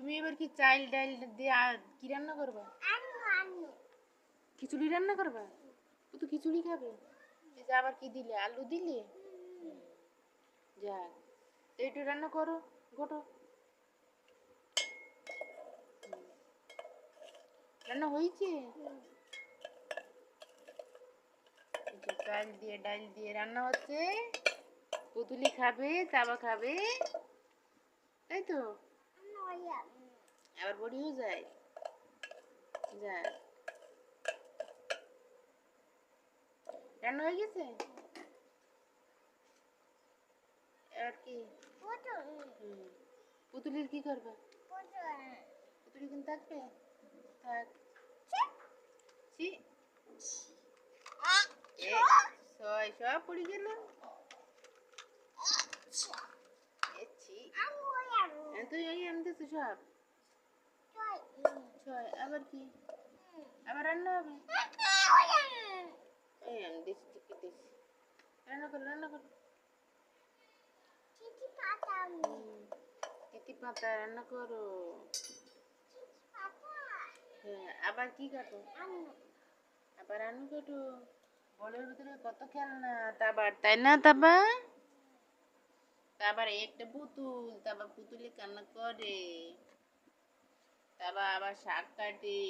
তুমি এবার কি চাইল ডাইল দিয়ে কি রান্না করবা? খিচুড়ি রান্না করবা? ও তো খিচুড়ি খাবে। এই যে আবার কি দিলে, আলু দিলে? যাক, এইটু রান্না করো, গোটো। রান্না হয়েছে? চাল দিয়ে ডাল দিয়ে রান্না হচ্ছে। পুতুলি খাবে, চাবা খাবে, তাই তো? আবার বড়িও যায়। যাক, রান্না হয়ে গেছে। আর কি পুতুলির কি করবে? পুতুলি কিন্তু থাকবে, থাক। ছি, ছয় সব পড়ে গেল। তুই ওই আনতেছ সব ছয়, আবার কি? আবার রান্না হবে। এই আমি দিচ্ছি, টিপে দিচ্ছি। রান্না করো, রান্না করো। তিথি পাতা রান্না করো। হ্যাঁ, আবার কি কাটো? আবার আলু কাটো। বলের ভিতরে কত খেলনা, তাবার তাই না? তারপর একটা পুতুল, তারপর পুতুলে কান্না করে, তারপর আবার শাক কাটে,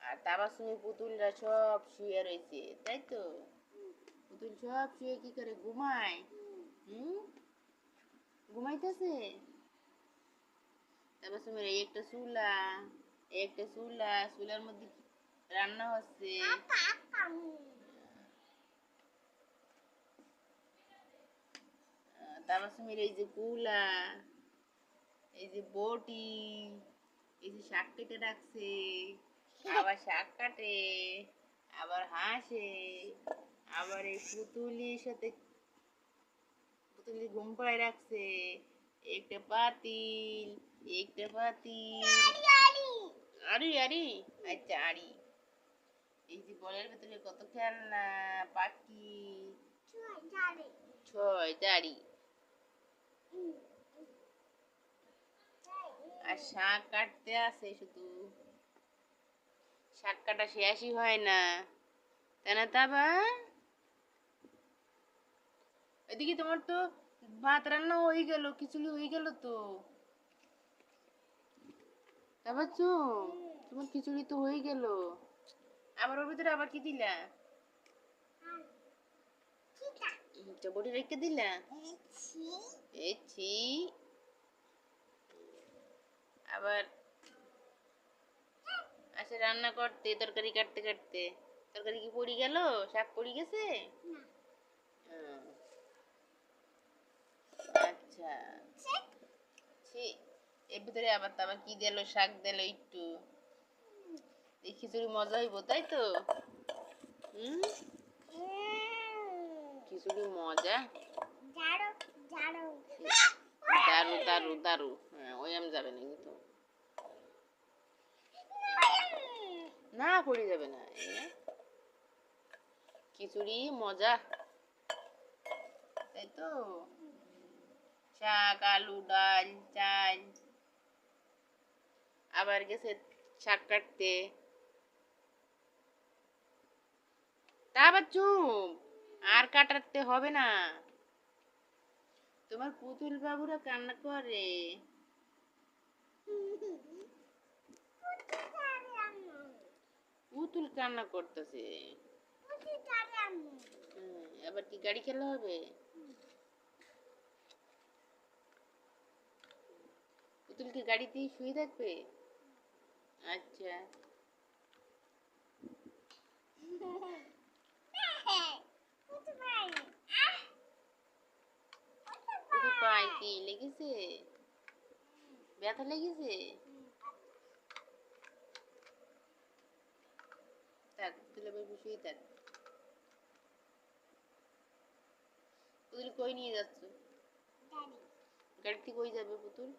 আর তারপর তুমি পুতুলরা সব শুয়ে রয়েছে, তাই তো? পুতুল সব শুয়ে কি করে, ঘুমায়? হুম, ঘুমাইতেছে। তারপর তুমি একটা চুলার মধ্যে রান্না হচ্ছে। তারপর তুমি এই যে কুলা, এই যে বটি, এই যে শাক কেটে রাখছে, আবার শাক কাটে, আবার হাসে, আবার এই পুতুলি ঘুম পাড়ায় রাখছে। একটা পাতিল আড়ি আড়ি, আচ্ছা আড়ি। এই যে বলের ভেতরে কত খেলনা, পাখি, ছয় দাড়ি, আর শাক কাটতে আছে শুধু। শাক কাটা শেষই হয় না, তাই না? এদিকে তোমার তো ভাত রান্না হয়ে গেল, খিচুড়ি হয়ে গেল তো। তারপর তোমার খিচুড়ি তো হয়ে গেল, আবার ওর ভিতরে আবার কি দিলা? বড়ি রেখে দিলা। আবার আসে রান্না করতে, তরকারি কাটতে কাটতে। তরকারি কি পড়ে গেল? শাক পড়ে গেছে? আচ্ছা, ছি, এর ভিতরে আবার কি দিল? শাক দিল একটু। এই খিচুড়ি মজা হইব, তাই তো? হুম, খিচুড়ি মজা, দারু দারু দারু। হ্যাঁ, ওই আম যাবে না কিন্তু, না পড়ে যাবে না। খিচুড়ি মজা, তাই তো? শাক, আলু, ডাল, চাল, আবার গেছে শাক কাটতে। তা আবার চুপ, আর কাটাতে হবে না। তোমার পুতুল বাবুরা কান্না করে। পুতুল কান্না করতেছে। এবার কি গাড়ি খেলা হবে? পুতুল কি গাড়িতেই শুয়ে থাকবে? আচ্ছা, পুতুল পায়ে কি লেগেছে? ব্যথা লেগেছে? থাক, পুতুল এবার শুয়ে থাক। পুতুল কই নিয়ে যাচ্ছ? গাড়িতে কই যাবে পুতুল?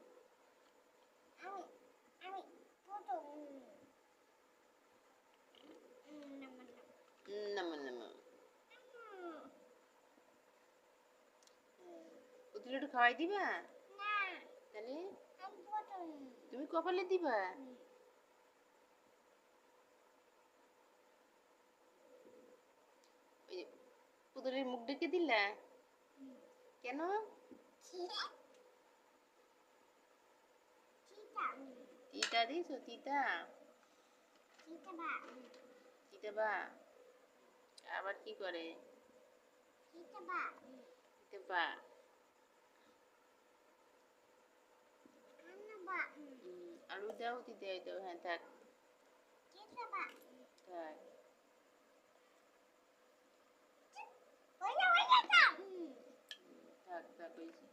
নামা নামা। পুতুল একটু খাওয়াই দিবা? তাহলে তুমি কপালে দিবা? ওই যে পুতুলের মুখ ডেকে দিলা? কেন? তিতা দিছো? তিতা? তিতা বা? আবার কি করে? তিতা বা? আলু দাও, তিতা দাও, হ্যাঁ থাক থাক। থাক থাক হয়েছে।